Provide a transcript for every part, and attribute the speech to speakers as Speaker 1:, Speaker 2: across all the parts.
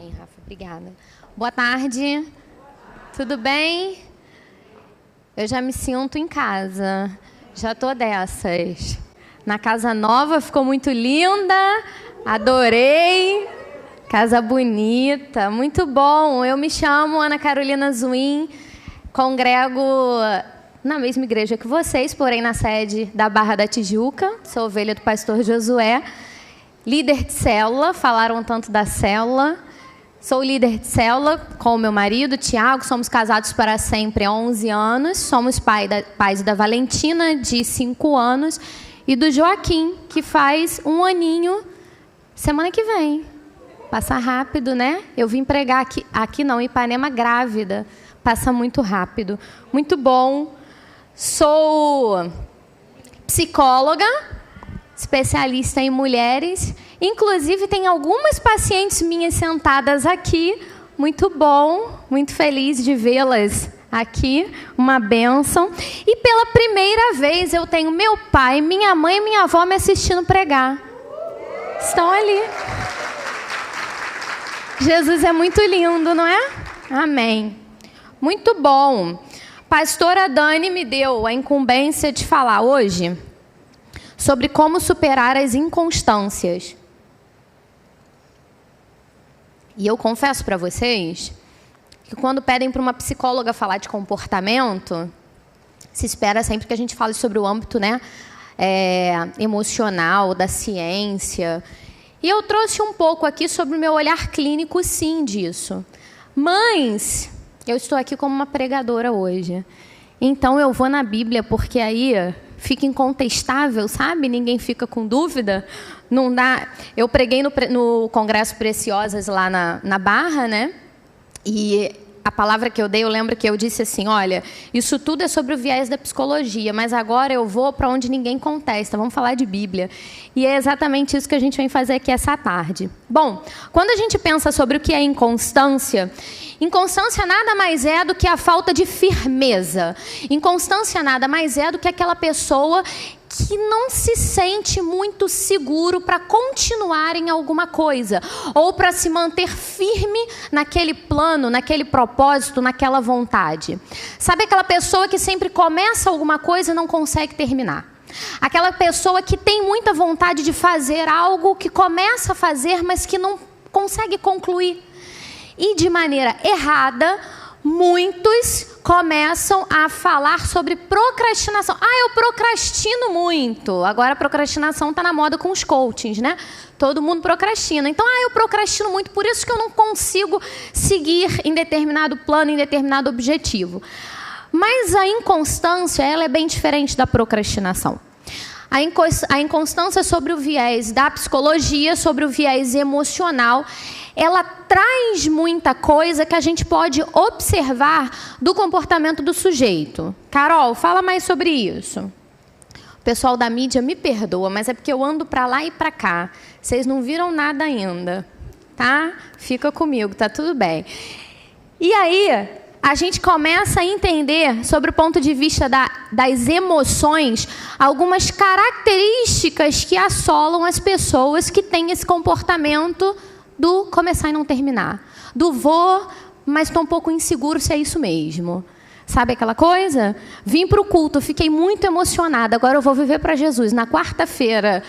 Speaker 1: Amém, Rafa. Obrigada. Boa tarde. Tudo bem? Eu já me sinto em casa. Já tô dessas. Na casa nova, ficou muito linda. Adorei. Casa bonita. Muito bom. Eu me chamo Ana Carolina Zuin. Congrego na mesma igreja que vocês, porém na sede da Barra da Tijuca. Sou ovelha do pastor Josué. Líder de célula. Falaram tanto da célula. Sou líder de célula com o meu marido, Tiago. Somos casados para sempre há 11 anos. Somos pais da Valentina, de 5 anos, e do Joaquim, que faz 1 aninho semana que vem. Passa rápido, né? Eu vim pregar aqui não, em Ipanema, grávida. Passa muito rápido. Muito bom. Sou psicóloga, especialista em mulheres. Inclusive, tem algumas pacientes minhas sentadas aqui. Muito bom, muito feliz de vê-las aqui. Uma bênção. E pela primeira vez eu tenho meu pai, minha mãe e minha avó me assistindo pregar. Estão ali. Jesus é muito lindo, não é? Amém. Muito bom. Pastora Dani me deu a incumbência de falar hoje sobre como superar as inconstâncias. E eu confesso para vocês que quando pedem para uma psicóloga falar de comportamento, se espera sempre que a gente fale sobre o âmbito, né, emocional, da ciência. E eu trouxe um pouco aqui sobre o meu olhar clínico, sim, disso. Mas eu estou aqui como uma pregadora hoje. Então eu vou na Bíblia, porque aí fica incontestável, sabe? Ninguém fica com dúvida. Não dá. Eu preguei no Congresso Preciosas lá na Barra, né? E a palavra que eu dei, eu lembro que eu disse assim, olha, isso tudo é sobre o viés da psicologia, mas agora eu vou para onde ninguém contesta, vamos falar de Bíblia. E é exatamente isso que a gente vem fazer aqui essa tarde. Bom, quando a gente pensa sobre o que é inconstância, inconstância nada mais é do que a falta de firmeza. Inconstância nada mais é do que aquela pessoa que não se sente muito seguro para continuar em alguma coisa, ou para se manter firme naquele plano, naquele propósito, naquela vontade. Sabe aquela pessoa que sempre começa alguma coisa e não consegue terminar? Aquela pessoa que tem muita vontade de fazer algo, que começa a fazer, mas que não consegue concluir. E de maneira errada, muitos começam a falar sobre procrastinação. Eu procrastino muito. Agora a procrastinação está na moda com os coachings, né? Todo mundo procrastina. Então, eu procrastino muito, por isso que eu não consigo seguir em determinado plano, em determinado objetivo. Mas a inconstância, ela é bem diferente da procrastinação. A inconstância sobre o viés da psicologia, sobre o viés emocional, ela traz muita coisa que a gente pode observar do comportamento do sujeito. Carol, fala mais sobre isso. O pessoal da mídia me perdoa, mas é porque eu ando para lá e para cá. Vocês não viram nada ainda, tá? Fica comigo, tá tudo bem. E aí, a gente começa a entender, sobre o ponto de vista das emoções, algumas características que assolam as pessoas que têm esse comportamento do começar e não terminar. Do vou, mas estou um pouco inseguro se é isso mesmo. Sabe aquela coisa? Vim para o culto, fiquei muito emocionada, agora eu vou viver para Jesus. Na quarta-feira,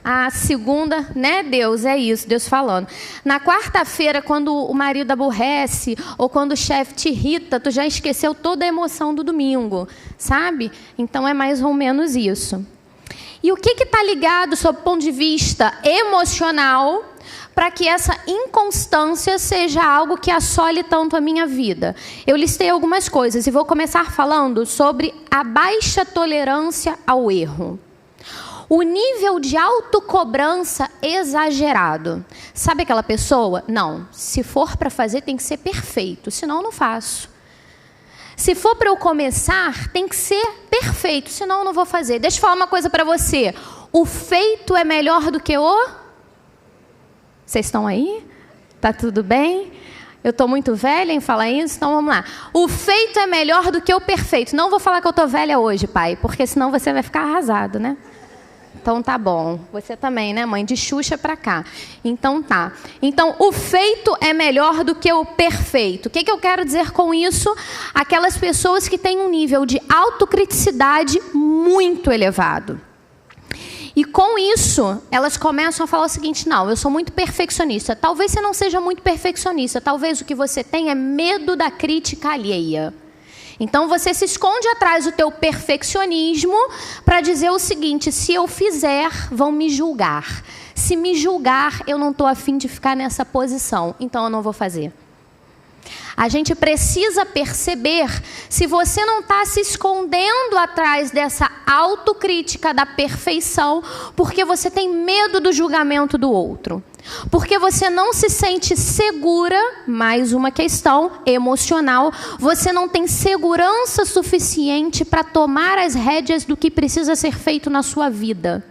Speaker 1: a segunda, né, Deus, é isso, Deus falando. Na quarta-feira, quando o marido aborrece, ou quando o chefe te irrita, tu já esqueceu toda a emoção do domingo, sabe? Então é mais ou menos isso. E o que está ligado, sob o ponto de vista emocional, para que essa inconstância seja algo que assole tanto a minha vida? Eu listei algumas coisas e vou começar falando sobre a baixa tolerância ao erro. O nível de autocobrança exagerado. Sabe aquela pessoa? Não, se for para fazer tem que ser perfeito, senão eu não faço. Se for para eu começar, tem que ser perfeito, senão eu não vou fazer. Deixa eu falar uma coisa para você. O feito é melhor do que o... Vocês estão aí? Tá tudo bem? Eu estou muito velha em falar isso, então vamos lá. O feito é melhor do que o perfeito. Não vou falar que eu estou velha hoje, pai, porque senão você vai ficar arrasado, né? Então tá bom. Você também, né, mãe? De Xuxa pra cá. Então tá. Então, o feito é melhor do que o perfeito. O que eu quero dizer com isso? Aquelas pessoas que têm um nível de autocriticidade muito elevado. E com isso, elas começam a falar o seguinte: não, eu sou muito perfeccionista. Talvez você não seja muito perfeccionista. Talvez o que você tem é medo da crítica alheia. Então, você se esconde atrás do teu perfeccionismo para dizer o seguinte: se eu fizer, vão me julgar. Se me julgar, eu não estou afim de ficar nessa posição, então eu não vou fazer. A gente precisa perceber se você não está se escondendo atrás dessa autocrítica da perfeição porque você tem medo do julgamento do outro. Porque você não se sente segura, mais uma questão emocional, você não tem segurança suficiente para tomar as rédeas do que precisa ser feito na sua vida.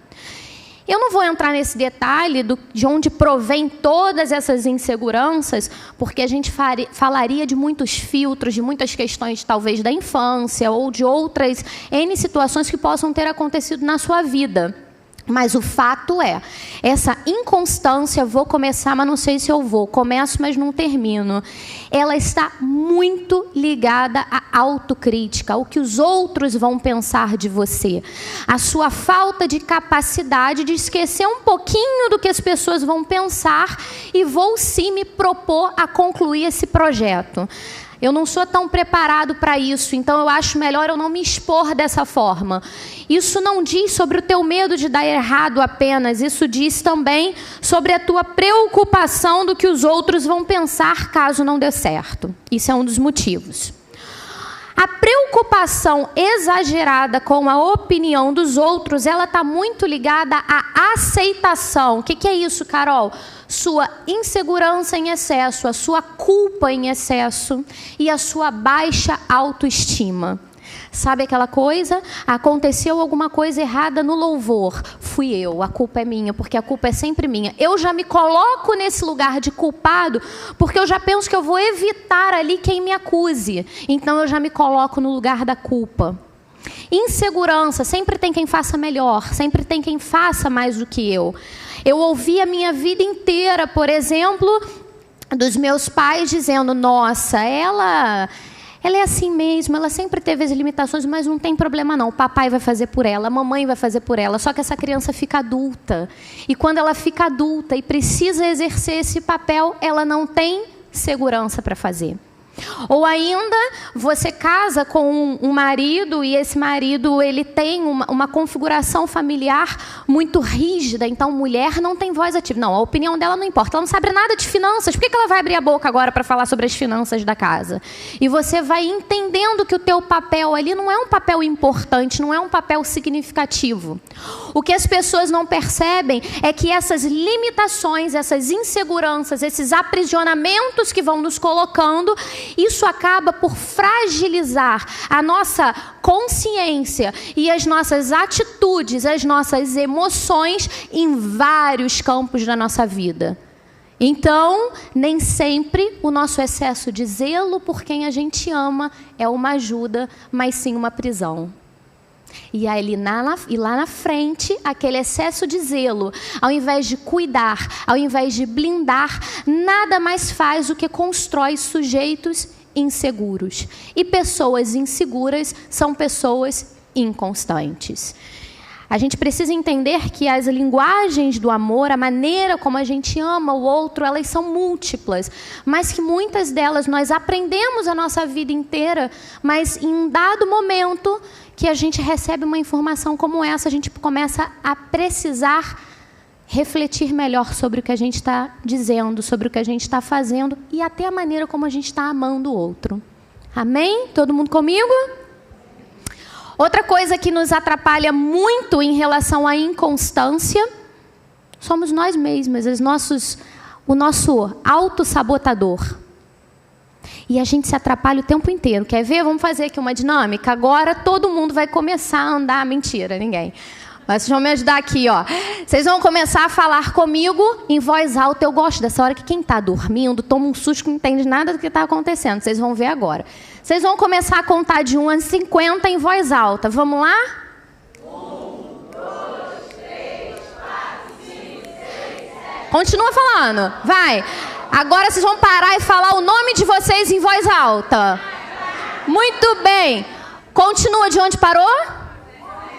Speaker 1: Eu não vou entrar nesse detalhe de onde provém todas essas inseguranças, porque a gente falaria de muitos filtros, de muitas questões talvez da infância ou de outras N situações que possam ter acontecido na sua vida. Mas o fato é, essa inconstância, vou começar, mas não sei se eu vou. Começo, mas não termino. Ela está muito ligada à autocrítica, ao que os outros vão pensar de você. A sua falta de capacidade de esquecer um pouquinho do que as pessoas vão pensar e vou sim me propor a concluir esse projeto. Eu não sou tão preparado para isso, então eu acho melhor eu não me expor dessa forma. Isso não diz sobre o teu medo de dar errado apenas, isso diz também sobre a tua preocupação do que os outros vão pensar caso não dê certo. Isso é um dos motivos. A preocupação exagerada com a opinião dos outros, ela está muito ligada à aceitação. O que é isso, Carol? Sua insegurança em excesso, a sua culpa em excesso e a sua baixa autoestima. Sabe aquela coisa? Aconteceu alguma coisa errada no louvor. Fui eu, a culpa é minha, porque a culpa é sempre minha. Eu já me coloco nesse lugar de culpado, porque eu já penso que eu vou evitar ali quem me acuse. Então eu já me coloco no lugar da culpa. Insegurança, sempre tem quem faça melhor, sempre tem quem faça mais do que eu. Eu ouvi a minha vida inteira, por exemplo, dos meus pais dizendo: nossa, ela é assim mesmo, ela sempre teve as limitações, mas não tem problema não, o papai vai fazer por ela, a mamãe vai fazer por ela, só que essa criança fica adulta. E quando ela fica adulta e precisa exercer esse papel, ela não tem segurança para fazer. Ou ainda, você casa com um marido e esse marido ele tem uma configuração familiar muito rígida, então mulher não tem voz ativa. Não, a opinião dela não importa, ela não sabe nada de finanças, por que ela vai abrir a boca agora para falar sobre as finanças da casa? E você vai entendendo que o teu papel ali não é um papel importante, não é um papel significativo. O que as pessoas não percebem é que essas limitações, essas inseguranças, esses aprisionamentos que vão nos colocando, isso acaba por fragilizar a nossa consciência e as nossas atitudes, as nossas emoções em vários campos da nossa vida. Então, nem sempre o nosso excesso de zelo por quem a gente ama é uma ajuda, mas sim uma prisão. E aí, lá na frente, aquele excesso de zelo, ao invés de cuidar, ao invés de blindar, nada mais faz do que constrói sujeitos inseguros. E pessoas inseguras são pessoas inconstantes. A gente precisa entender que as linguagens do amor, a maneira como a gente ama o outro, elas são múltiplas, mas que muitas delas nós aprendemos a nossa vida inteira, mas em um dado momento que a gente recebe uma informação como essa, a gente começa a precisar refletir melhor sobre o que a gente está dizendo, sobre o que a gente está fazendo e até a maneira como a gente está amando o outro. Amém? Todo mundo comigo? Outra coisa que nos atrapalha muito em relação à inconstância somos nós mesmos, o nosso autossabotador. E a gente se atrapalha o tempo inteiro. Quer ver? Vamos fazer aqui uma dinâmica. Agora todo mundo vai começar a andar. Mentira, ninguém. Mas vocês vão me ajudar aqui, ó. Vocês vão começar a falar comigo em voz alta. Eu gosto dessa hora que quem está dormindo toma um susto que não entende nada do que está acontecendo. Vocês vão ver agora. Vocês vão começar a contar de 1 a 50 em voz alta. Vamos lá? 1, 2, 3. Continua falando. Vai. Agora vocês vão parar e falar o nome de vocês em voz alta. Muito bem. Continua de onde parou?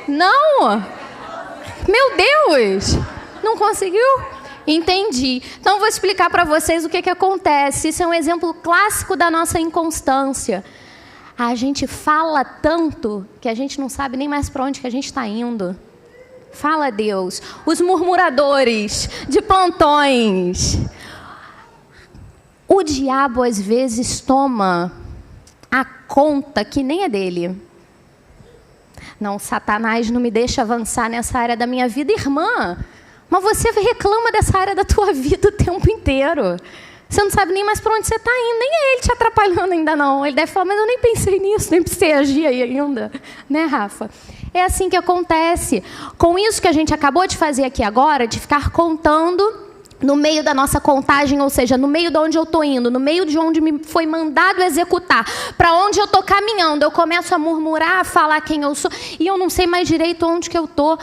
Speaker 1: Não. Meu Deus. Não conseguiu? Entendi. Então vou explicar para vocês o que acontece. Isso é um exemplo clássico da nossa inconstância. A gente fala tanto que a gente não sabe nem mais para onde que a gente está indo. Fala, Deus. Os murmuradores de plantões. O diabo às vezes toma a conta que nem é dele. Não, Satanás não me deixa avançar nessa área da minha vida, irmã. Mas você reclama dessa área da tua vida o tempo inteiro. Você não sabe nem mais para onde você está indo. Nem é ele te atrapalhando ainda não. Ele deve falar, mas eu nem pensei nisso, nem precisei agir aí ainda. Né, Rafa? É assim que acontece. Com isso que a gente acabou de fazer aqui agora, de ficar contando no meio da nossa contagem, ou seja, no meio de onde eu estou indo, no meio de onde me foi mandado executar, para onde eu estou caminhando, eu começo a murmurar, a falar quem eu sou, e eu não sei mais direito onde que eu estou.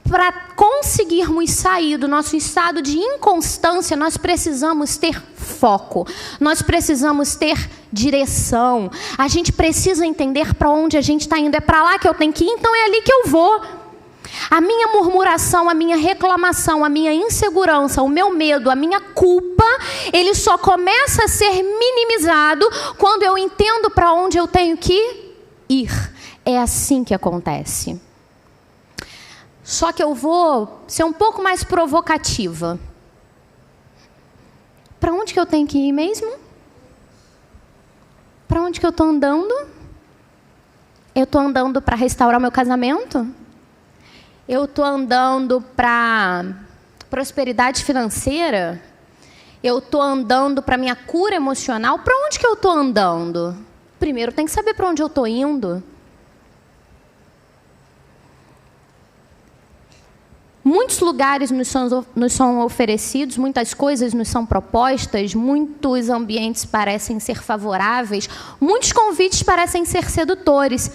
Speaker 1: Para conseguirmos sair do nosso estado de inconstância, nós precisamos ter foco, nós precisamos ter direção, a gente precisa entender para onde a gente está indo, é para lá que eu tenho que ir, então é ali que eu vou. A minha murmuração, a minha reclamação, a minha insegurança, o meu medo, a minha culpa, ele só começa a ser minimizado quando eu entendo para onde eu tenho que ir. É assim que acontece. Só que eu vou ser um pouco mais provocativa. Para onde que eu tenho que ir mesmo? Para onde que eu estou andando? Eu estou andando para restaurar o meu casamento? Eu estou andando para prosperidade financeira? Eu estou andando para minha cura emocional? Para onde que eu estou andando? Primeiro, tem que saber para onde eu estou indo. Muitos lugares nos são oferecidos, muitas coisas nos são propostas, muitos ambientes parecem ser favoráveis, muitos convites parecem ser sedutores.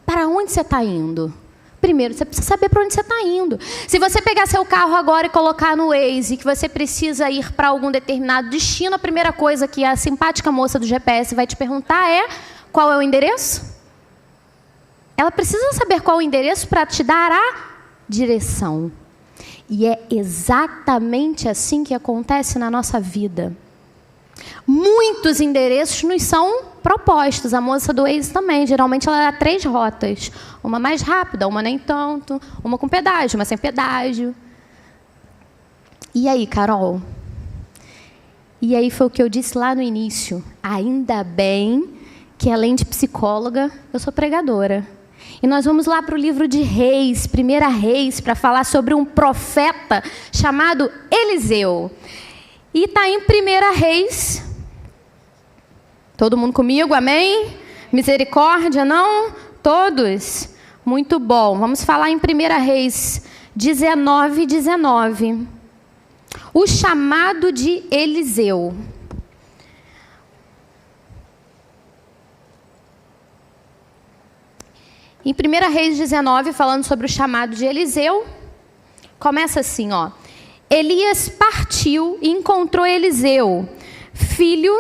Speaker 1: Para onde você está indo? Primeiro, você precisa saber para onde você está indo. Se você pegar seu carro agora e colocar no Waze, que você precisa ir para algum determinado destino, a primeira coisa que a simpática moça do GPS vai te perguntar é: qual é o endereço? Ela precisa saber qual é o endereço para te dar a direção. E é exatamente assim que acontece na nossa vida. Muitos endereços nos são propostos. A moça do Waze também. Geralmente ela dá 3 rotas. Uma mais rápida, uma nem tanto. Uma com pedágio, uma sem pedágio. E aí, Carol? E aí foi o que eu disse lá no início. Ainda bem que, além de psicóloga, eu sou pregadora. E nós vamos lá para o livro de Reis, 1 Reis, para falar sobre um profeta chamado Eliseu. E está em 1 Reis. Todo mundo comigo, amém? Misericórdia, não? Todos? Muito bom. Vamos falar em 1 Reis 19:19. O chamado de Eliseu. Em 1 Reis 19, falando sobre o chamado de Eliseu, começa assim, ó. Elias partiu e encontrou Eliseu, filho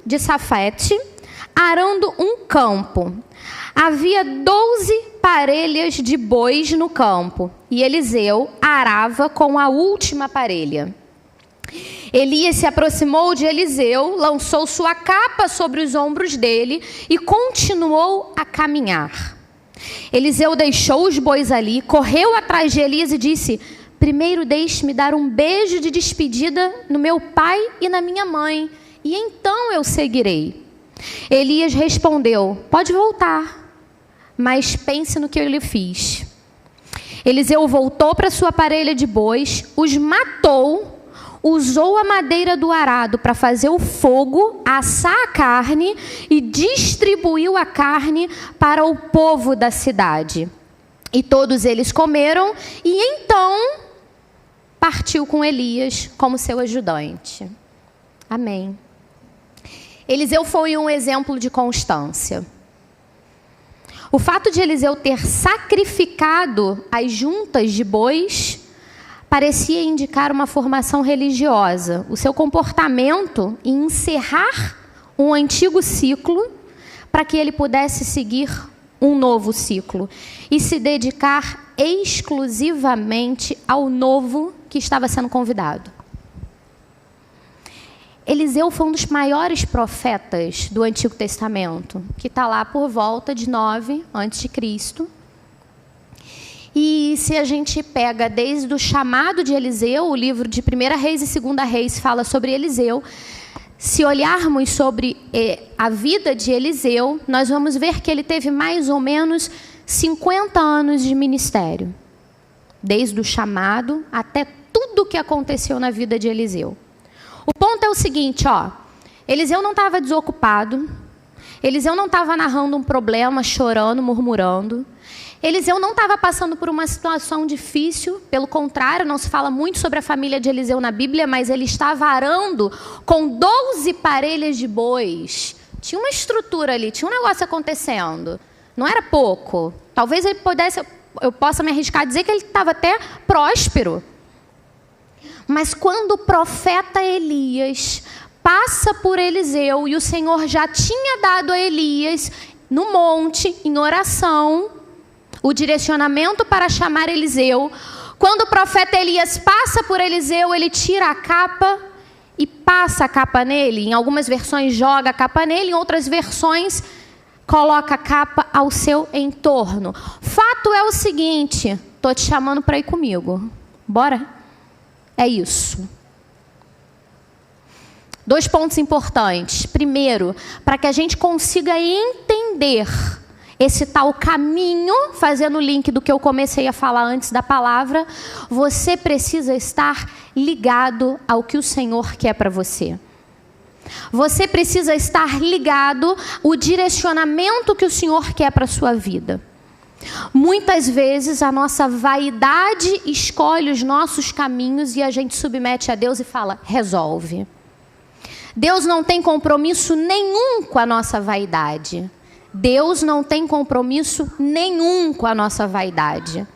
Speaker 1: de Safete, arando um campo. Havia 12 parelhas de bois no campo, e Eliseu arava com a última parelha. Elias se aproximou de Eliseu, lançou sua capa sobre os ombros dele e continuou a caminhar. Eliseu deixou os bois ali, correu atrás de Elias e disse: primeiro deixe-me dar um beijo de despedida no meu pai e na minha mãe, e então eu seguirei. Elias respondeu: pode voltar, mas pense no que eu lhe fiz. Eliseu voltou para sua parelha de bois, os matou, usou a madeira do arado para fazer o fogo, assar a carne e distribuiu a carne para o povo da cidade. E todos eles comeram e então partiu com Elias como seu ajudante. Amém. Eliseu foi um exemplo de constância. O fato de Eliseu ter sacrificado as juntas de bois parecia indicar uma formação religiosa. O seu comportamento em encerrar um antigo ciclo para que ele pudesse seguir um novo ciclo e se dedicar exclusivamente ao novo que estava sendo convidado. Eliseu foi um dos maiores profetas do Antigo Testamento, que está lá por volta de 9 a.C. E se a gente pega desde o chamado de Eliseu, o livro de 1 Reis e 2 Reis fala sobre Eliseu. Se olharmos sobre a vida de Eliseu, nós vamos ver que ele teve mais ou menos 50 anos de ministério. Desde o chamado até tudo o que aconteceu na vida de Eliseu. O ponto é o seguinte, Eliseu não estava desocupado, Eliseu não estava narrando um problema, chorando, murmurando. Eliseu não estava passando por uma situação difícil, pelo contrário, não se fala muito sobre a família de Eliseu na Bíblia, mas ele estava arando com 12 parelhas de bois. Tinha uma estrutura ali, tinha um negócio acontecendo. Não era pouco. Talvez eu possa me arriscar a dizer que ele estava até próspero. Mas quando o profeta Elias passa por Eliseu, e o Senhor já tinha dado a Elias, no monte, em oração, o direcionamento para chamar Eliseu, quando o profeta Elias passa por Eliseu, ele tira a capa e passa a capa nele. Em algumas versões joga a capa nele, em outras versões coloca a capa ao seu entorno. Fato é o seguinte, estou te chamando para ir comigo. Bora? É isso. 2 pontos importantes. Primeiro, para que a gente consiga entender esse tal caminho, fazendo o link do que eu comecei a falar antes da palavra, você precisa estar ligado ao que o Senhor quer para você. Você precisa estar ligado ao direcionamento que o Senhor quer para a sua vida. Muitas vezes a nossa vaidade escolhe os nossos caminhos e a gente submete a Deus e fala, resolve. Deus não tem compromisso nenhum com a nossa vaidade. Deus não tem compromisso nenhum com a nossa vaidade.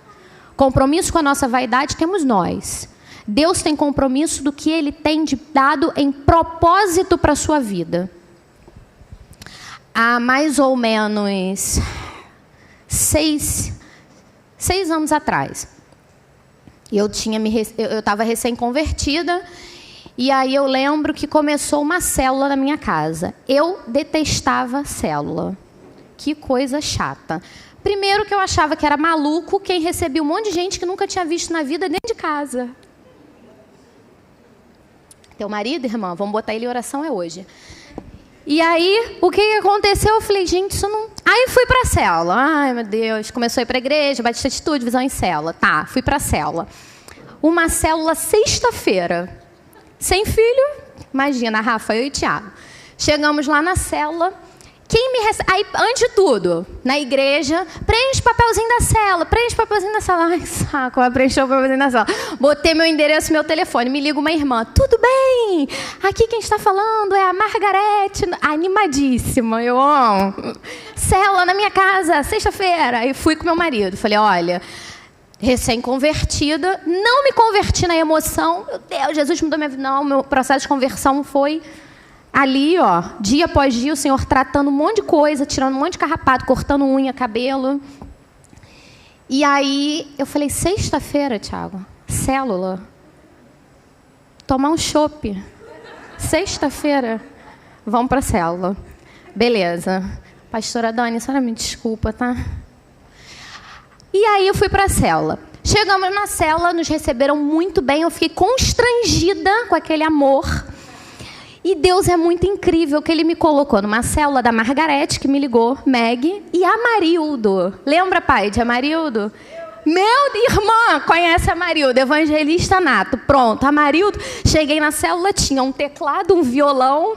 Speaker 1: Compromisso com a nossa vaidade temos nós. Deus tem compromisso do que Ele tem dado em propósito para a sua vida. Há mais ou menos 6 anos atrás, eu estava recém-convertida, e aí eu lembro que começou uma célula na minha casa. Eu detestava célula. Que coisa chata. Primeiro que eu achava que era maluco quem recebia um monte de gente que nunca tinha visto na vida dentro de casa. Teu marido, irmã, vamos botar ele em oração, é hoje. E aí, o que aconteceu? Eu falei, gente, isso não... Aí fui para a célula. Ai, meu Deus. Começou a ir para a igreja, Batista Atitude, Visão em Célula. Tá, fui para a célula. Uma célula sexta-feira. Sem filho. Imagina, Rafa, eu e Tiago. Chegamos lá na célula. Quem me recebe... Aí, antes de tudo, na igreja, preenche o papelzinho da célula, preenche o papelzinho da célula. Ai, saco, vai preencher o papelzinho da célula. Botei meu endereço, meu telefone, me liga uma irmã. Tudo bem? Aqui quem está falando é a Margarete. Animadíssima, eu amo. Célula na minha casa, sexta-feira. Aí fui com meu marido. Falei, olha, recém-convertida, não me converti na emoção. Meu Deus, Jesus mudou minha vida. Não, meu processo de conversão foi... Ali, dia após dia, o Senhor tratando um monte de coisa, tirando um monte de carrapato, cortando unha, cabelo. E aí, eu falei, sexta-feira, Tiago, célula, tomar um chopp. Sexta-feira, vamos para a célula. Beleza. Pastora Dani, a senhora me desculpa, tá? E aí, eu fui para a célula. Chegamos na célula, nos receberam muito bem, eu fiquei constrangida com aquele amor. E Deus é muito incrível que Ele me colocou numa célula da Margarete, que me ligou, Meg, e Amarildo. Lembra, pai, de Amarildo? Meu irmã conhece Amarildo, evangelista nato. Pronto, Amarildo. Cheguei na célula, tinha um teclado, um violão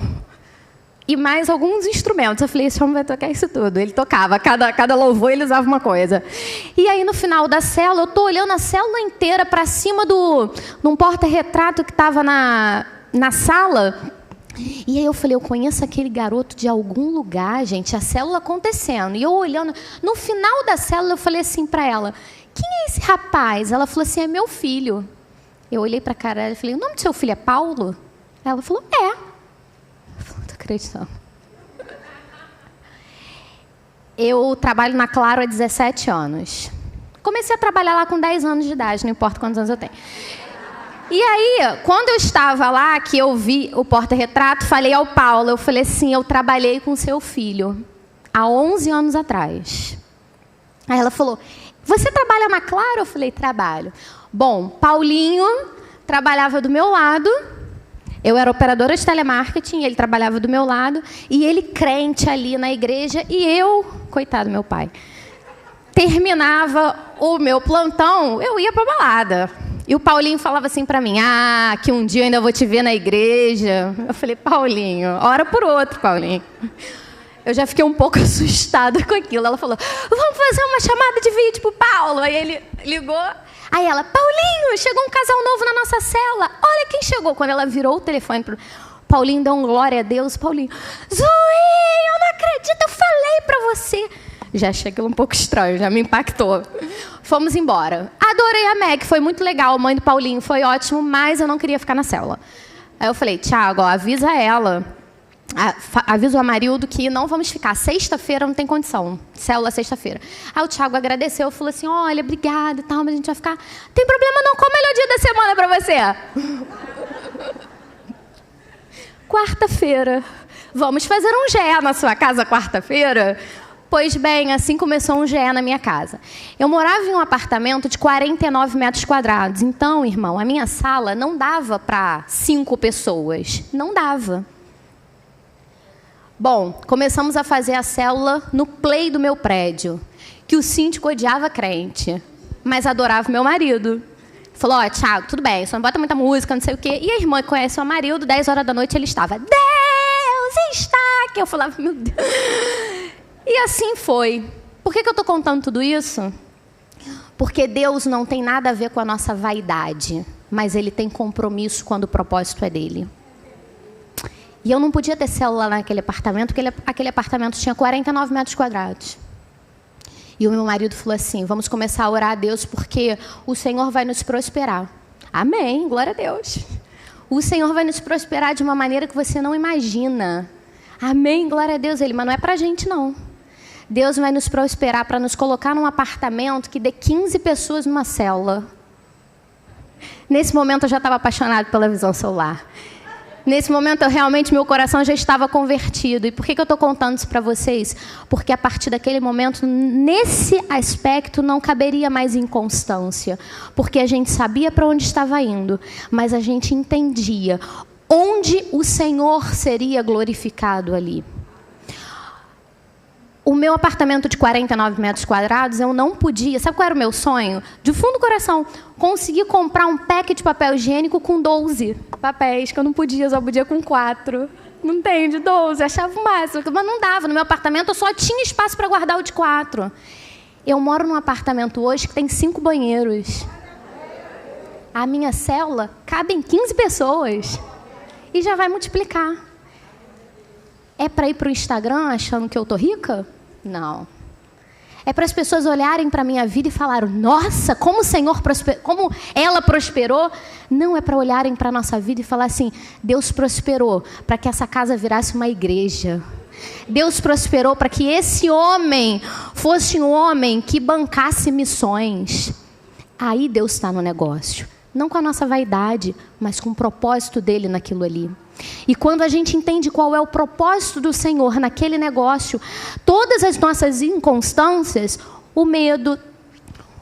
Speaker 1: e mais alguns instrumentos. Eu falei, esse homem vai tocar isso tudo. Ele tocava, cada louvor ele usava uma coisa. E aí, no final da célula, eu estou olhando a célula inteira para cima de um porta-retrato que estava na sala. E aí eu falei, eu conheço aquele garoto de algum lugar, gente, a célula acontecendo. E eu olhando, no final da célula eu falei assim para ela, quem é esse rapaz? Ela falou assim, é meu filho. Eu olhei para a cara dela e falei, o nome do seu filho é Paulo? Ela falou, é. Eu falei, não tô acreditando. Eu trabalho na Claro há 17 anos. Comecei a trabalhar lá com 10 anos de idade, não importa quantos anos eu tenho. E aí, quando eu estava lá, que eu vi o porta-retrato, falei ao Paulo, eu falei assim, eu trabalhei com seu filho há 11 anos atrás. Aí ela falou, você trabalha na Claro? Eu falei, trabalho. Bom, Paulinho trabalhava do meu lado, eu era operadora de telemarketing, ele trabalhava do meu lado, e ele crente ali na igreja, e eu, coitado do meu pai, terminava o meu plantão, eu ia para balada. E o Paulinho falava assim para mim, que um dia eu ainda vou te ver na igreja. Eu falei, Paulinho, hora por outra, Paulinho. Eu já fiquei um pouco assustada com aquilo. Ela falou, vamos fazer uma chamada de vídeo pro Paulo. Aí ele ligou. Aí ela, Paulinho, chegou um casal novo na nossa cela. Olha quem chegou. Quando ela virou o telefone pro Paulinho, deu um glória a Deus. Paulinho, Zoe, eu não acredito, eu falei para você. Já achei aquilo um pouco estranho, já me impactou. Fomos embora. Adorei a Meg, foi muito legal. A mãe do Paulinho foi ótimo, mas eu não queria ficar na célula. Aí eu falei, Thiago, avisa ela, avisa o Amarildo que não vamos ficar. Sexta-feira não tem condição. Célula sexta-feira. Aí o Thiago agradeceu, falou assim, olha, obrigada e tal, mas a gente vai ficar... Tem problema não, qual o melhor dia da semana para você? Quarta-feira. Vamos fazer um GE na sua casa quarta-feira? Pois bem, assim começou um GE na minha casa. Eu morava em um apartamento de 49 metros quadrados. Então, irmão, a minha sala não dava para 5 pessoas. Não dava. Bom, começamos a fazer a célula no play do meu prédio, que o síndico odiava crente, mas adorava meu marido. Falou, Thiago, tudo bem, só não bota muita música, não sei o quê. E a irmã que conhece o Amarildo, 10 horas da noite, ele estava, Deus está aqui. Eu falava, meu Deus... E assim foi. Por que eu estou contando tudo isso? Porque Deus não tem nada a ver com a nossa vaidade, mas Ele tem compromisso quando o propósito é dEle. E eu não podia ter célula naquele apartamento, porque aquele apartamento tinha 49 metros quadrados. E o meu marido falou assim, vamos começar a orar a Deus, porque o Senhor vai nos prosperar. Amém, glória a Deus. O Senhor vai nos prosperar de uma maneira que você não imagina. Amém, glória a Deus. Ele, mas não é pra gente, não. Deus vai nos prosperar para nos colocar num apartamento que dê 15 pessoas numa célula. Nesse momento eu já estava apaixonado pela visão solar. Nesse momento, meu coração já estava convertido. E por que eu estou contando isso para vocês? Porque a partir daquele momento, nesse aspecto, não caberia mais inconstância. Porque a gente sabia para onde estava indo, mas a gente entendia onde o Senhor seria glorificado ali. O meu apartamento de 49 metros quadrados, eu não podia... Sabe qual era o meu sonho? De fundo do coração, conseguir comprar um pack de papel higiênico com 12 papéis, que eu não podia, só podia com 4. Não tem, de 12, achava o máximo. Mas não dava, no meu apartamento eu só tinha espaço para guardar o de 4. Eu moro num apartamento hoje que tem 5 banheiros. A minha célula cabe em 15 pessoas. E já vai multiplicar. É para ir para o Instagram achando que eu tô rica? Não. É para as pessoas olharem para a minha vida e falarem, nossa, como o Senhor prosperou, como ela prosperou. Não, é para olharem para a nossa vida e falar assim, Deus prosperou para que essa casa virasse uma igreja. Deus prosperou para que esse homem fosse um homem que bancasse missões. Aí Deus está no negócio. Não com a nossa vaidade, mas com o propósito dele naquilo ali. E quando a gente entende qual é o propósito do Senhor naquele negócio, todas as nossas inconstâncias, o medo,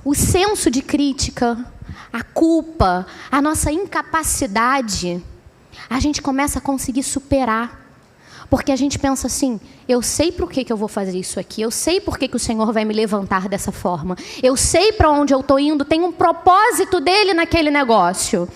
Speaker 1: o senso de crítica, a culpa, a nossa incapacidade, a gente começa a conseguir superar. Porque a gente pensa assim, eu sei por que eu vou fazer isso aqui, eu sei por que o Senhor vai me levantar dessa forma, eu sei para onde eu estou indo, tem um propósito dele naquele negócio.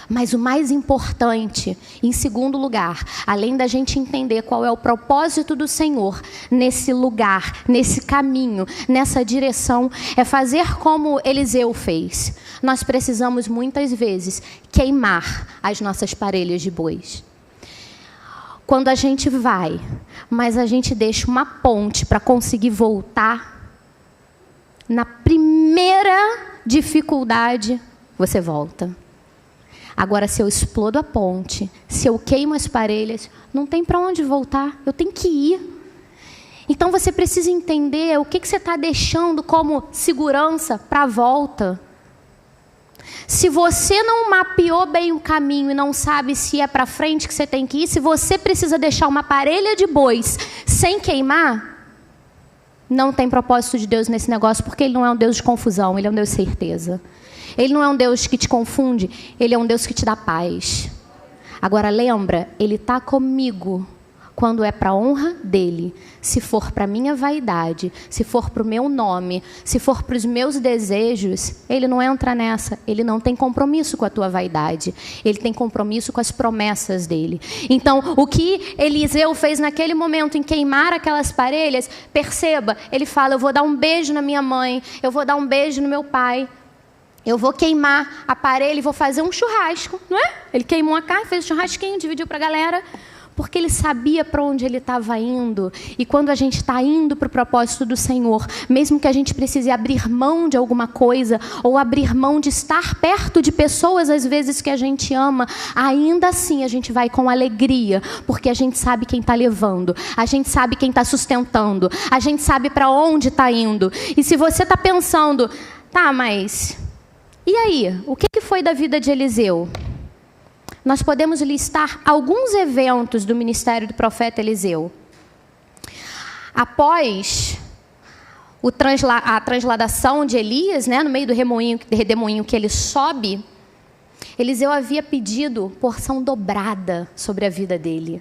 Speaker 1: Mas o mais importante, em segundo lugar, além da gente entender qual é o propósito do Senhor nesse lugar, nesse caminho, nessa direção, é fazer como Eliseu fez. Nós precisamos muitas vezes queimar as nossas parelhas de bois. Quando a gente vai, mas a gente deixa uma ponte para conseguir voltar, na primeira dificuldade, você volta. Agora, se eu explodo a ponte, se eu queimo as parelhas, não tem para onde voltar, eu tenho que ir. Então, você precisa entender o que você está deixando como segurança para a volta. Se você não mapeou bem o caminho e não sabe se é para frente que você tem que ir, se você precisa deixar uma parelha de bois sem queimar, não tem propósito de Deus nesse negócio, porque Ele não é um Deus de confusão, Ele é um Deus de certeza. Ele não é um Deus que te confunde, Ele é um Deus que te dá paz. Agora lembra, Ele está comigo quando é para a honra dEle. Se for para a minha vaidade, se for para o meu nome, se for para os meus desejos, Ele não entra nessa. Ele não tem compromisso com a tua vaidade. Ele tem compromisso com as promessas dEle. Então, o que Eliseu fez naquele momento em queimar aquelas parelhas, perceba, ele fala, eu vou dar um beijo na minha mãe, eu vou dar um beijo no meu pai, eu vou queimar a parelha e vou fazer um churrasco, não é? Ele queimou a carne, fez um churrasquinho, dividiu para a galera, porque ele sabia para onde ele estava indo. E quando a gente está indo para o propósito do Senhor, mesmo que a gente precise abrir mão de alguma coisa, ou abrir mão de estar perto de pessoas, às vezes, que a gente ama, ainda assim a gente vai com alegria, porque a gente sabe quem está levando, a gente sabe quem está sustentando, a gente sabe para onde está indo. E se você está pensando, tá, mas e aí? O que foi da vida de Eliseu? Nós podemos listar alguns eventos do ministério do profeta Eliseu. Após a transladação de Elias, né, no meio do redemoinho que ele sobe, Eliseu havia pedido porção dobrada sobre a vida dele.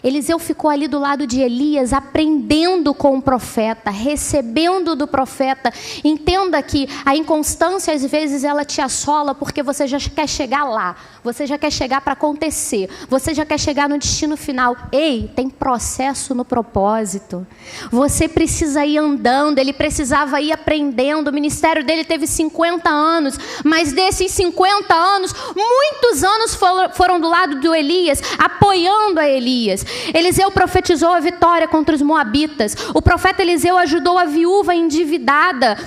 Speaker 1: Eliseu ficou ali do lado de Elias, aprendendo com o profeta, recebendo do profeta. Entenda que a inconstância, às vezes, ela te assola porque você já quer chegar lá. Você já quer chegar para acontecer. Você já quer chegar no destino final. Ei, tem processo no propósito. Você precisa ir andando, ele precisava ir aprendendo. O ministério dele teve 50 anos, mas desses 50 anos, muitos anos foram do lado de Elias, apoiando a Elias. Eliseu profetizou a vitória contra os moabitas. O profeta Eliseu ajudou a viúva endividada,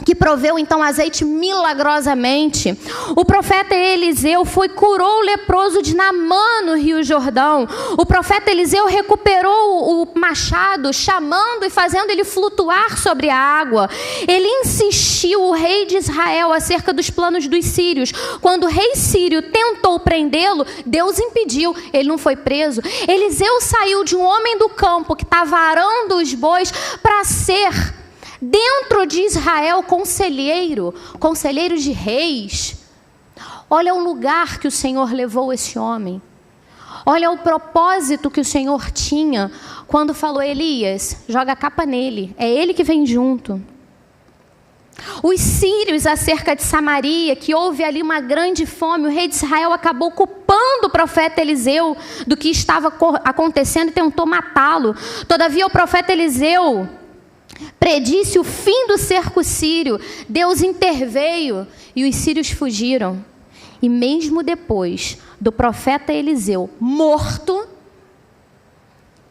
Speaker 1: que proveu então azeite milagrosamente. O profeta Eliseu curou o leproso de Naamã no Rio Jordão. O profeta Eliseu recuperou o machado, chamando e fazendo ele flutuar sobre a água. Ele insistiu, o rei de Israel, acerca dos planos dos sírios. Quando o rei sírio tentou prendê-lo, Deus impediu, ele não foi preso. Eliseu saiu de um homem do campo que estava arando os bois para ser, dentro de Israel, conselheiro de reis. Olha o lugar que o Senhor levou esse homem. Olha o propósito que o Senhor tinha quando falou, Elias, joga a capa nele, é ele que vem junto. Os sírios acerca de Samaria, que houve ali uma grande fome, o rei de Israel acabou culpando o profeta Eliseu do que estava acontecendo e tentou matá-lo. Todavia o profeta Eliseu predisse o fim do cerco sírio. Deus interveio e os sírios fugiram. E mesmo depois do profeta Eliseu morto,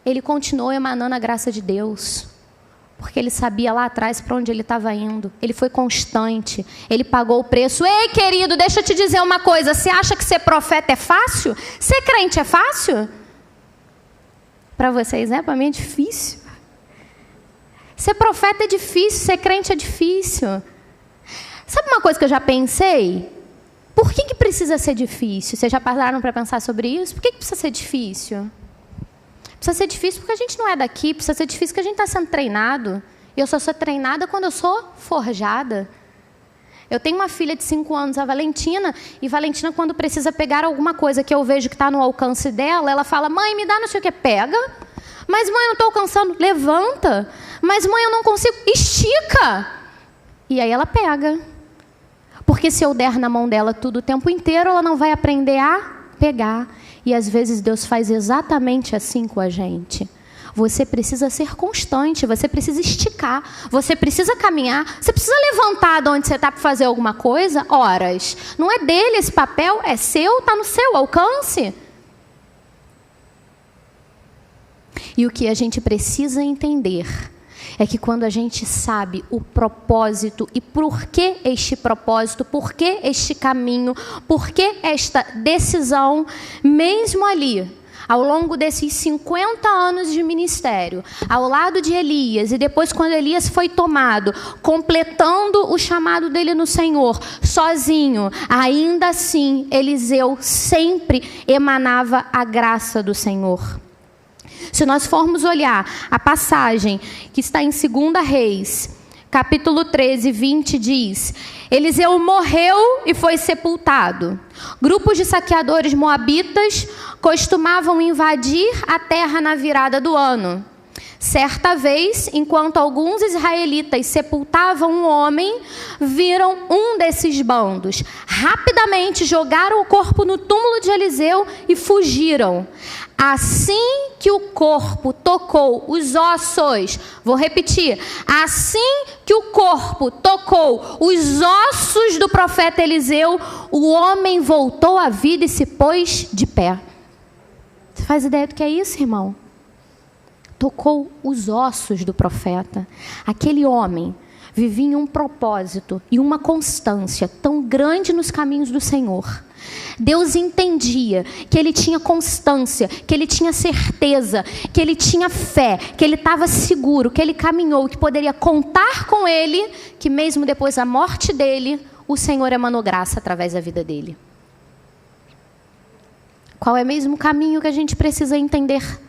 Speaker 1: ele continuou emanando a graça de Deus, porque ele sabia lá atrás para onde ele estava indo. Ele foi constante, ele pagou o preço. Ei, querido, deixa eu te dizer uma coisa. Você acha que ser profeta é fácil? Ser crente é fácil? Para vocês é, para mim é difícil. Ser profeta é difícil, ser crente é difícil. Sabe uma coisa que eu já pensei? Por que precisa ser difícil? Vocês já pararam para pensar sobre isso? Por que precisa ser difícil? Precisa ser difícil porque a gente não é daqui, precisa ser difícil porque a gente está sendo treinado. E eu só sou treinada quando eu sou forjada. Eu tenho uma filha de 5 anos, a Valentina, e Valentina, quando precisa pegar alguma coisa que eu vejo que está no alcance dela, ela fala, mãe, me dá não sei o que, pega. Mas mãe, eu não estou alcançando, levanta. Mas mãe, eu não consigo, estica. E aí ela pega. Porque se eu der na mão dela tudo o tempo inteiro, ela não vai aprender a pegar. E às vezes Deus faz exatamente assim com a gente. Você precisa ser constante, você precisa esticar, você precisa caminhar, você precisa levantar de onde você está para fazer alguma coisa, horas. Não é dele esse papel, é seu, está no seu alcance. E o que a gente precisa entender é que quando a gente sabe o propósito e por que este propósito, por que este caminho, por que esta decisão, mesmo ali, ao longo desses 50 anos de ministério, ao lado de Elias, e depois quando Elias foi tomado, completando o chamado dele no Senhor, sozinho, ainda assim, Eliseu sempre emanava a graça do Senhor. Se nós formos olhar a passagem que está em 2 Reis, capítulo 13, 20, diz: Eliseu morreu e foi sepultado. Grupos de saqueadores moabitas costumavam invadir a terra na virada do ano. Certa vez, enquanto alguns israelitas sepultavam um homem, viram um desses bandos. Rapidamente jogaram o corpo no túmulo de Eliseu e fugiram. Assim que o corpo tocou os ossos, vou repetir, assim que o corpo tocou os ossos do profeta Eliseu, o homem voltou à vida e se pôs de pé. Você faz ideia do que é isso, irmão? Tocou os ossos do profeta. Aquele homem vivia em um propósito e uma constância tão grande nos caminhos do Senhor. Deus entendia que ele tinha constância, que ele tinha certeza, que ele tinha fé, que ele estava seguro, que ele caminhou, que poderia contar com ele, que mesmo depois da morte dele, o Senhor emanou graça através da vida dele. Qual é mesmo o caminho que a gente precisa entender?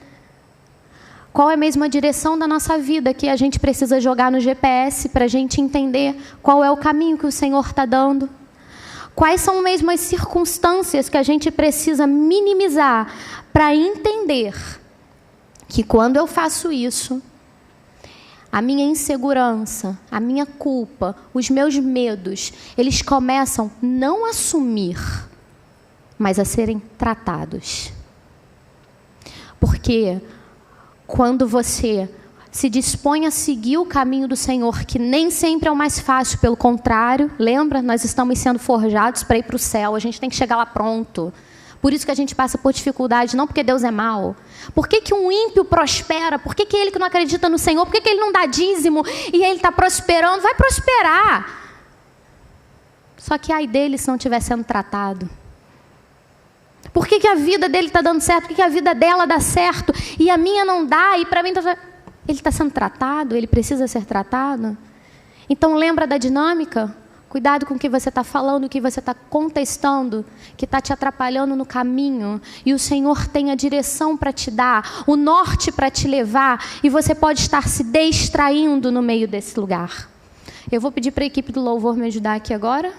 Speaker 1: Qual é mesmo a direção da nossa vida que a gente precisa jogar no GPS para a gente entender qual é o caminho que o Senhor está dando? Quais são mesmo as circunstâncias que a gente precisa minimizar para entender que quando eu faço isso, a minha insegurança, a minha culpa, os meus medos, eles começam não a sumir, mas a serem tratados. Porque quando você se dispõe a seguir o caminho do Senhor, que nem sempre é o mais fácil, pelo contrário, lembra? Nós estamos sendo forjados para ir para o céu, a gente tem que chegar lá pronto. Por isso que a gente passa por dificuldade, não porque Deus é mau. Por que que um ímpio prospera? Por que que ele que não acredita no Senhor, por que que ele não dá dízimo e ele está prosperando? Vai prosperar. Só que ai dele se não estiver sendo tratado. Por que que a vida dele está dando certo? Por que que a vida dela dá certo? E a minha não dá? E para mim está... Ele está sendo tratado? Ele precisa ser tratado? Então lembra da dinâmica? Cuidado com o que você está falando, o que você está contestando, que está te atrapalhando no caminho. E o Senhor tem a direção para te dar, o norte para te levar. E você pode estar se distraindo no meio desse lugar. Eu vou pedir para a equipe do louvor me ajudar aqui agora.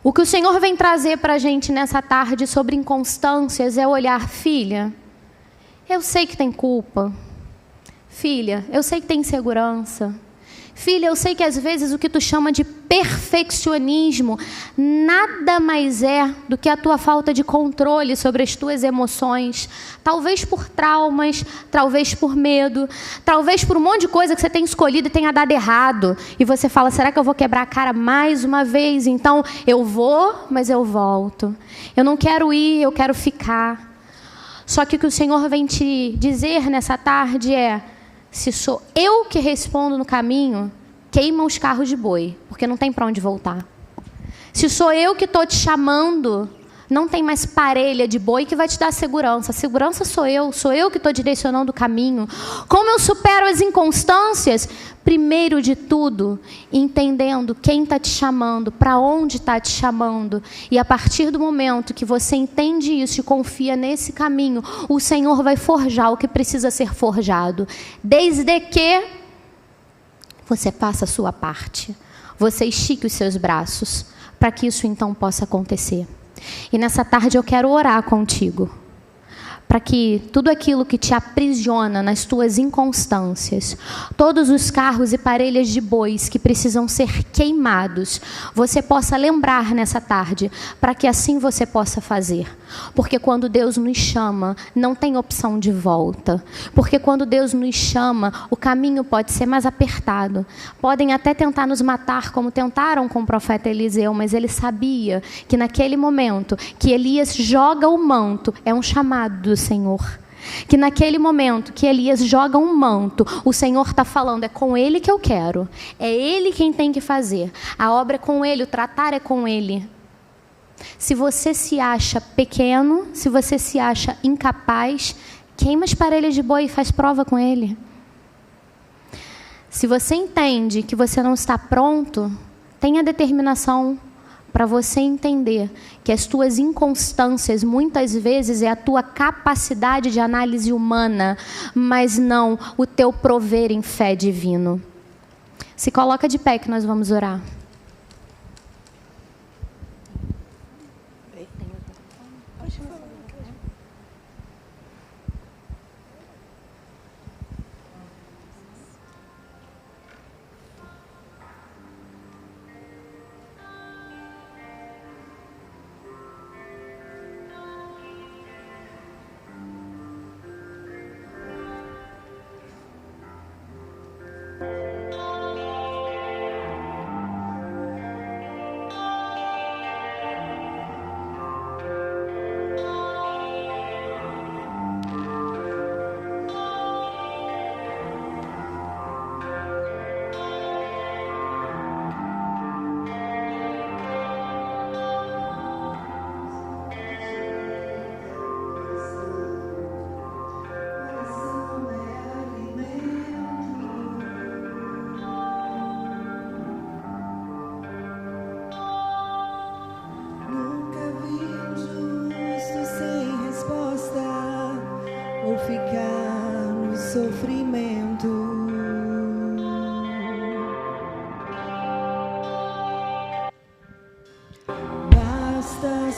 Speaker 1: O que o Senhor vem trazer para a gente nessa tarde sobre inconstâncias é olhar, filha, eu sei que tem culpa. Filha, eu sei que tem insegurança. Filha, eu sei que às vezes o que tu chama de perfeccionismo nada mais é do que a tua falta de controle sobre as tuas emoções. Talvez por traumas, talvez por medo, talvez por um monte de coisa que você tem escolhido e tenha dado errado. E você fala, será que eu vou quebrar a cara mais uma vez? Então eu vou, mas eu volto. Eu não quero ir, eu quero ficar. Só que o que o Senhor vem te dizer nessa tarde é: se sou eu que respondo no caminho, queima os carros de boi, porque não tem para onde voltar. Se sou eu que estou te chamando, não tem mais parelha de boi que vai te dar segurança. A segurança sou eu que estou direcionando o caminho. Como eu supero as inconstâncias? Primeiro de tudo, entendendo quem está te chamando, para onde está te chamando. E a partir do momento que você entende isso e confia nesse caminho, o Senhor vai forjar o que precisa ser forjado. Desde que você faça a sua parte. Você estique os seus braços, para que isso então possa acontecer. E nessa tarde eu quero orar contigo, para que tudo aquilo que te aprisiona nas tuas inconstâncias, todos os carros e parelhas de bois que precisam ser queimados, você possa lembrar nessa tarde, para que assim você possa fazer. Porque quando Deus nos chama, não tem opção de volta. Porque quando Deus nos chama, o caminho pode ser mais apertado. Podem até tentar nos matar, como tentaram com o profeta Eliseu, mas ele sabia que naquele momento que Elias joga o manto, é um chamado do Senhor. que naquele momento que Elias joga um manto, o Senhor está falando, é com ele que eu quero, é ele quem tem que fazer, a obra é com ele, o tratar é com ele. Se você se acha pequeno, se você se acha incapaz, queima as parelhas de boi e faz prova com ele. Se você entende que você não está pronto, tenha determinação para você entender que as tuas inconstâncias muitas vezes é a tua capacidade de análise humana, mas não o teu prover em fé divino. Se coloca de pé que nós vamos orar.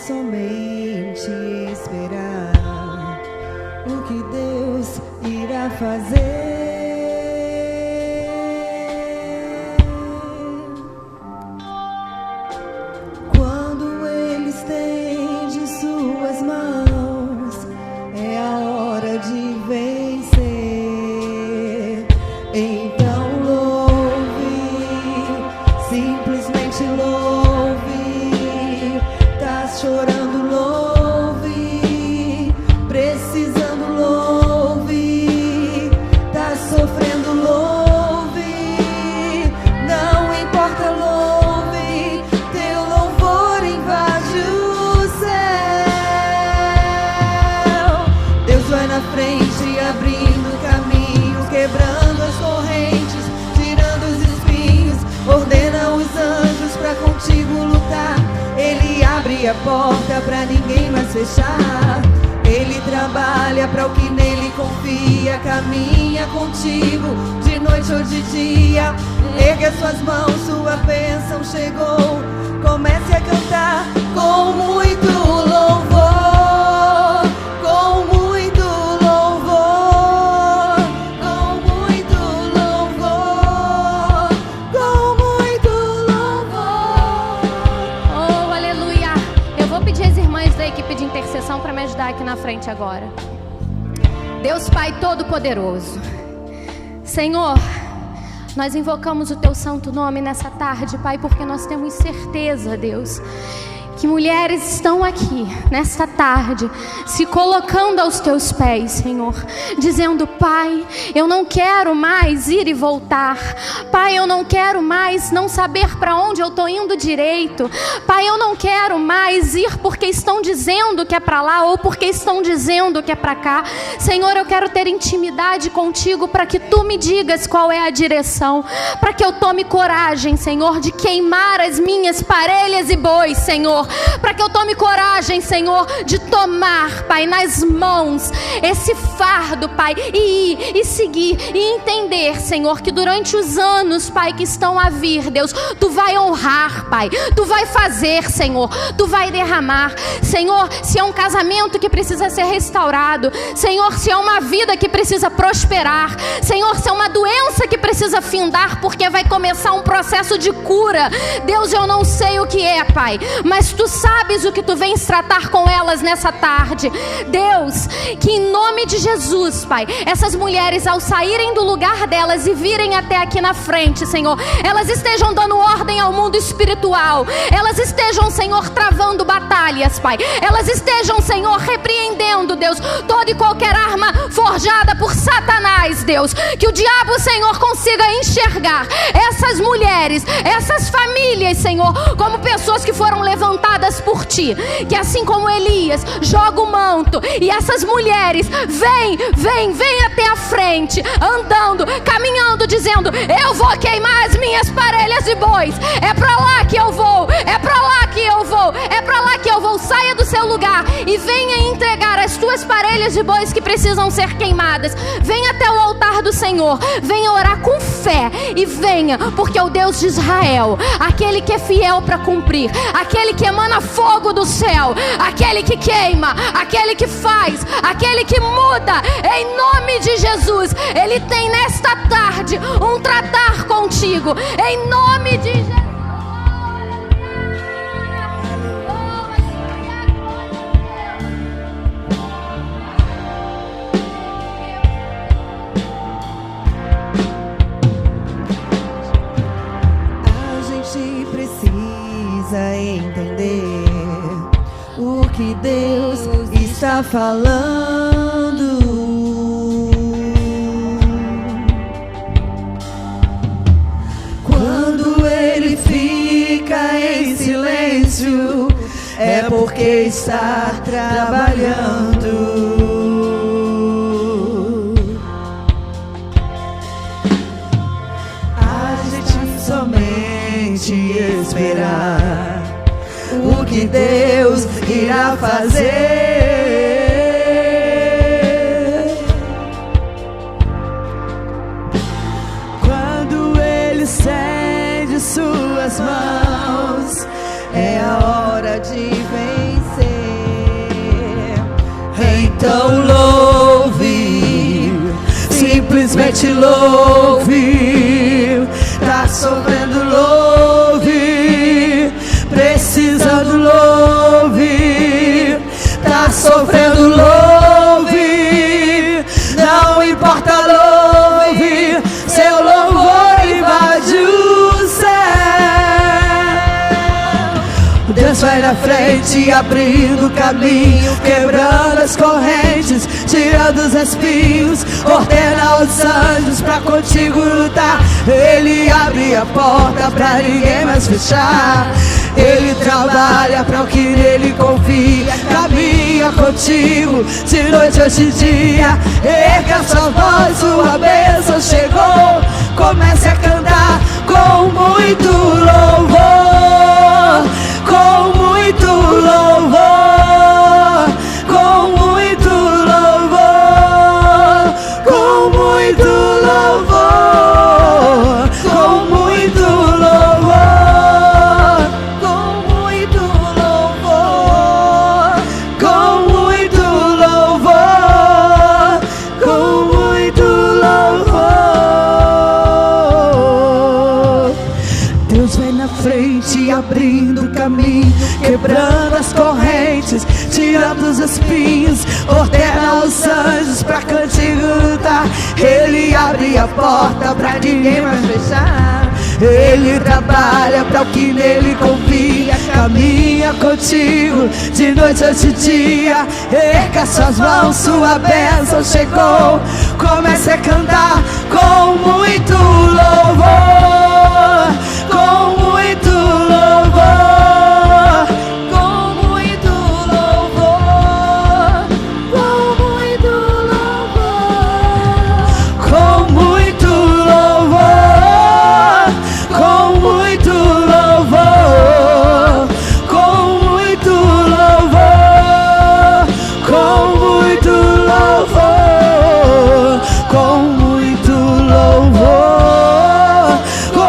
Speaker 2: Somente esperar o que Deus irá fazer. Quando Ele estende suas mãos, é a hora de vencer. Então louve, simplesmente louve. Chorando, louve. Precisando, louve. Tá sofrendo, louve. Não importa, louve. Teu louvor invade o céu. Deus vai na frente, abrindo caminho, quebrando as correntes, tirando os espinhos. Ordena os anjos pra contigo lutar. Ele abre a porta pra ninguém mais fechar. Ele trabalha pra o que nele confia. Caminha contigo de noite ou de dia. Ergue as suas mãos, sua bênção chegou. Comece a cantar com muito louvor, com muito louvor, com muito louvor, com muito louvor.
Speaker 1: Oh, aleluia! Eu vou pedir às irmãs da equipe de intercessão para me ajudar aqui na frente agora. Deus Pai Todo-Poderoso, Senhor, nós invocamos o Teu santo nome nessa tarde, Pai, porque nós temos certeza, Deus, que mulheres estão aqui nesta tarde se colocando aos Teus pés, Senhor, dizendo: Pai, eu não quero mais ir e voltar. Pai, eu não quero mais não saber para onde eu estou indo direito. Pai, eu não quero mais ir porque estão dizendo que é para lá ou porque estão dizendo que é para cá. Senhor, eu quero ter intimidade contigo para que Tu me digas qual é a direção, para que eu tome coragem, Senhor, de queimar as minhas parelhas e bois, Senhor, para que eu tome coragem, Senhor, de tomar, Pai, nas mãos esse fardo, Pai, e ir, e seguir, e entender, Senhor, que durante os anos, Pai, que estão a vir, Deus, Tu vai honrar, Pai, Tu vai fazer, Senhor, Tu vai derramar, Senhor, se é um casamento que precisa ser restaurado, Senhor, se é uma vida que precisa prosperar, Senhor, se é uma doença que precisa findar, porque vai começar um processo de cura, Deus, eu não sei o que é, Pai, mas Tu sabes o que Tu vens tratar com elas nessa tarde. Deus, que em nome de Jesus, Pai, essas mulheres ao saírem do lugar delas e virem até aqui na frente, Senhor, elas estejam dando ordem ao mundo espiritual. Elas estejam, Senhor, travando batalhas, Pai. Elas estejam, Senhor, repreendendo, Deus, toda e qualquer arma forjada por Satanás, Deus. Que o diabo, Senhor, consiga enxergar essas mulheres, essas famílias, Senhor, como pessoas que foram levantadas por Ti. Que assim como Elias joga o manto e essas mulheres vêm até a frente, andando, caminhando, dizendo: eu vou queimar as minhas parelhas de bois. É pra lá que eu vou, é pra lá que eu vou, é pra lá que eu vou. Saia do seu lugar e venha entregar as tuas parelhas de bois que precisam ser queimadas. Venha até o altar do Senhor, venha orar com fé e venha, porque o Deus de Israel, aquele que é fiel para cumprir, aquele que emana fogo do céu, aquele que queima, aquele que faz, aquele que muda, em nome de Jesus, Ele tem nesta tarde um tratar contigo, em nome de Jesus.
Speaker 2: Entender o que Deus está falando. Quando Ele fica em silêncio, é porque está trabalhando. A gente somente esperar o que Deus irá fazer. Quando Ele estende suas mãos, é a hora de vencer. Então louve, simplesmente louve. Tá sofrendo, louve. Precisando, louve. Tá sofrendo, louve. Não importa, louve. Seu louvor invade o céu. Deus vai na frente, abrindo caminho, quebrando as correntes, tirando os espinhos, ordena aos anjos pra contigo lutar. Ele abre a porta pra ninguém mais fechar. Ele trabalha para o que nele confia, caminha contigo de noite ou de dia. Erga sua voz, sua bênção chegou. Comece a cantar com muito louvor, com muito louvor, com muito louvor, com muito louvor, com muito louvor. Abrindo caminho, quebrando as correntes, tirando os espinhos, ordena os anjos pra contigo lutar. Ele abre a porta pra ninguém mais fechar. Ele trabalha pra o que nele confia, caminha contigo de noite ou de dia. Erga suas mãos, sua bênção chegou. Comece a cantar com muito louvor, com muito louvor, com muito louvor, com muito louvor, com muito louvor, com muito louvor, com muito louvor, com muito louvor, com muito louvor, com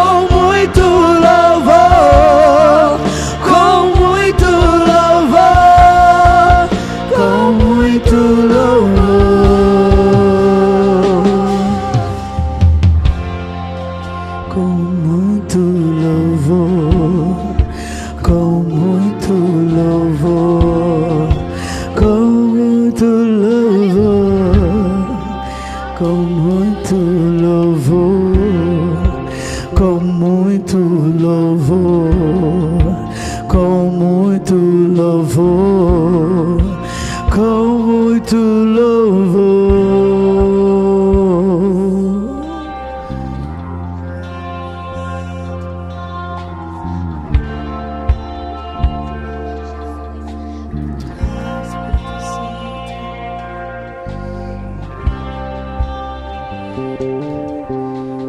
Speaker 2: com muito louvor.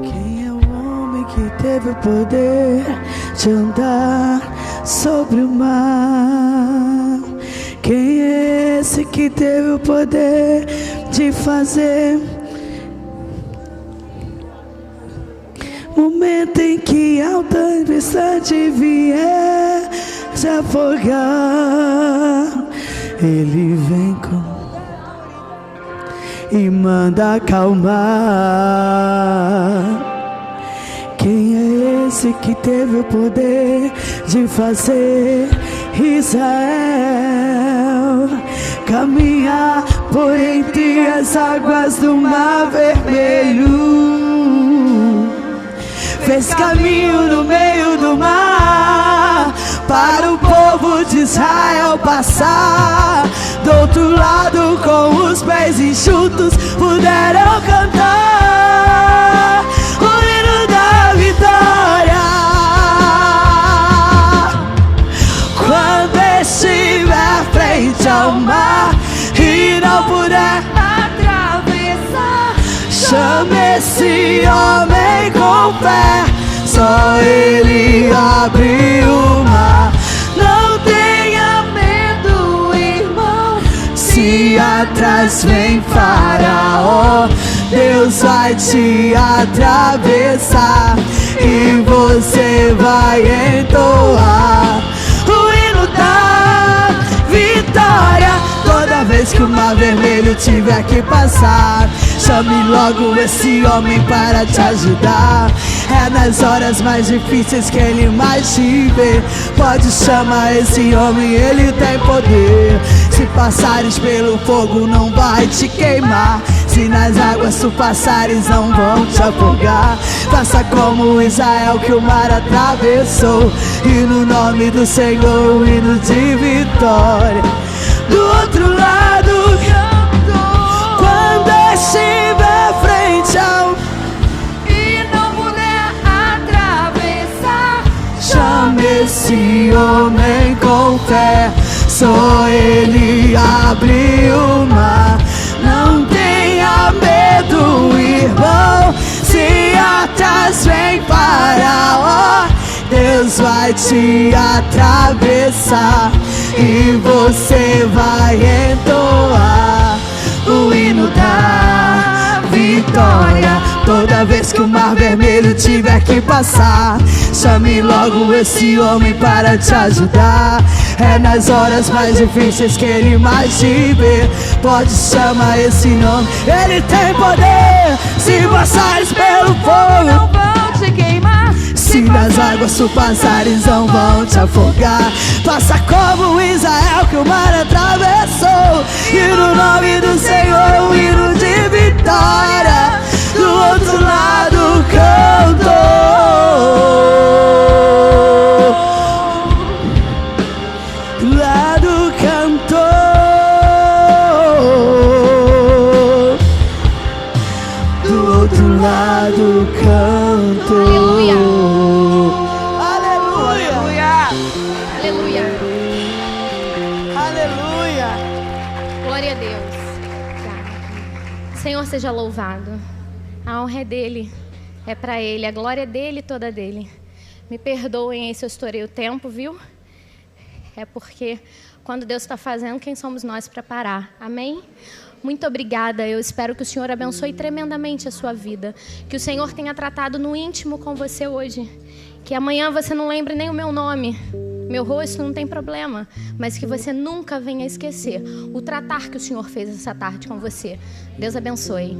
Speaker 2: Quem é o homem que teve o poder de andar sobre o mar? Quem é esse que teve o poder de fazer momento em que a tempestade vier se afogar, ele vem e manda acalmar. Quem é esse que teve o poder de fazer Israel caminhar por entre as águas do Mar Vermelho? Fez caminho no meio do mar para o povo de Israel passar. Do outro lado, com os pés enxutos, puderam cantar o hino da vitória. Quando estiver frente ao mar e não puder atravessar, chame esse homem com fé, só ele abre o mar. Não tenha medo, irmão, se atrás vem Faraó, Deus vai te atravessar e você vai entoar o hino da vitória. Toda vez que o Mar Vermelho tiver que passar, chame logo esse homem para te ajudar. É nas horas mais difíceis que ele mais te vê. Pode chamar esse homem, ele tem poder. Se passares pelo fogo não vai te queimar, se nas águas tu passares não vão te afogar. Faça como Israel que o mar atravessou, e no nome do Senhor o hino de vitória. Do outro lado cantou, quando estiver frente ao e não puder atravessar, chame esse homem com fé, só ele abre o mar. Não tenha medo, irmão, se atrás vem Faraó, Deus vai te atravessar e você vai entoar o hino da vitória. Toda vez que o Mar Vermelho tiver que passar, chame logo esse homem para te ajudar. É nas horas mais difíceis que ele mais te vê. Pode chamar esse nome, ele tem poder. Se passares pelo fogo não vão te queimar, se nas águas tu passares não vão te afogar. Faça como Israel que o mar atravessou, e no nome do Senhor o hino de vitória. Do outro lado cantou, do lado cantou, do outro lado cantou.
Speaker 1: Aleluia. Aleluia.
Speaker 2: Aleluia.
Speaker 1: Glória a Deus. Senhor seja louvado. A honra é dele, é para ele, a glória é dele, toda dele. Me perdoem aí se eu estourei o tempo, viu? É porque quando Deus está fazendo, quem somos nós para parar? Amém? Muito obrigada, eu espero que o Senhor abençoe tremendamente a sua vida. Que o Senhor tenha tratado no íntimo com você hoje. Que amanhã você não lembre nem o meu nome, meu rosto, não tem problema. Mas que você nunca venha esquecer o tratar que o Senhor fez essa tarde com você. Deus abençoe.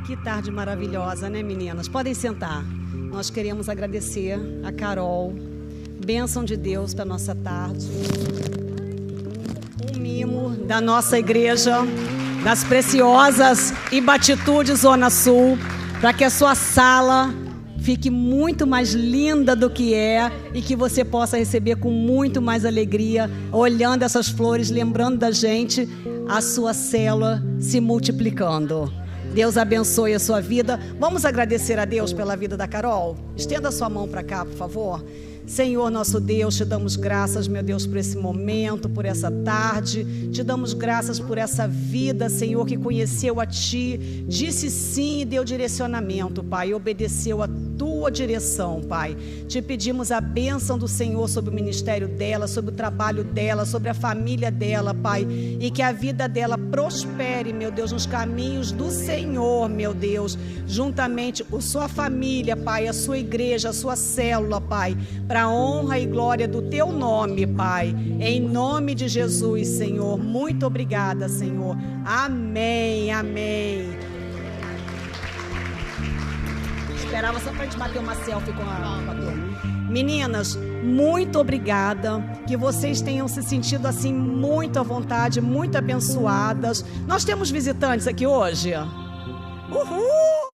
Speaker 3: Que tarde maravilhosa, né, meninas? Podem sentar. Nós queremos agradecer a Carol. Bênção de Deus para nossa tarde. Um mimo cuidado da nossa igreja, das Preciosas e Batitude Zona Sul, para que a sua sala fique muito mais linda do que é e que você possa receber com muito mais alegria, olhando essas flores, lembrando da gente, a sua célula se multiplicando. Deus abençoe a sua vida. Vamos agradecer a Deus pela vida da Carol? Estenda a sua mão para cá, por favor. Senhor nosso Deus, te damos graças, meu Deus, por esse momento, por essa tarde. Te damos graças por essa vida, Senhor, que conheceu a Ti, disse sim e deu direcionamento, Pai, obedeceu a Tua direção, Pai. Te pedimos a bênção do Senhor sobre o ministério dela, sobre o trabalho dela, sobre a família dela, Pai, e que a vida dela prospere, meu Deus, nos caminhos do Senhor, meu Deus, juntamente com sua família, Pai, a sua igreja, a sua célula, Pai, para a honra e glória do Teu nome, Pai, em nome de Jesus, Senhor. Muito obrigada, Senhor. Amém, amém. Esperava só para a gente bater uma selfie com a turma. Meninas, muito obrigada, que vocês tenham se sentido assim muito à vontade, muito abençoadas. Nós temos visitantes aqui hoje? Uhul!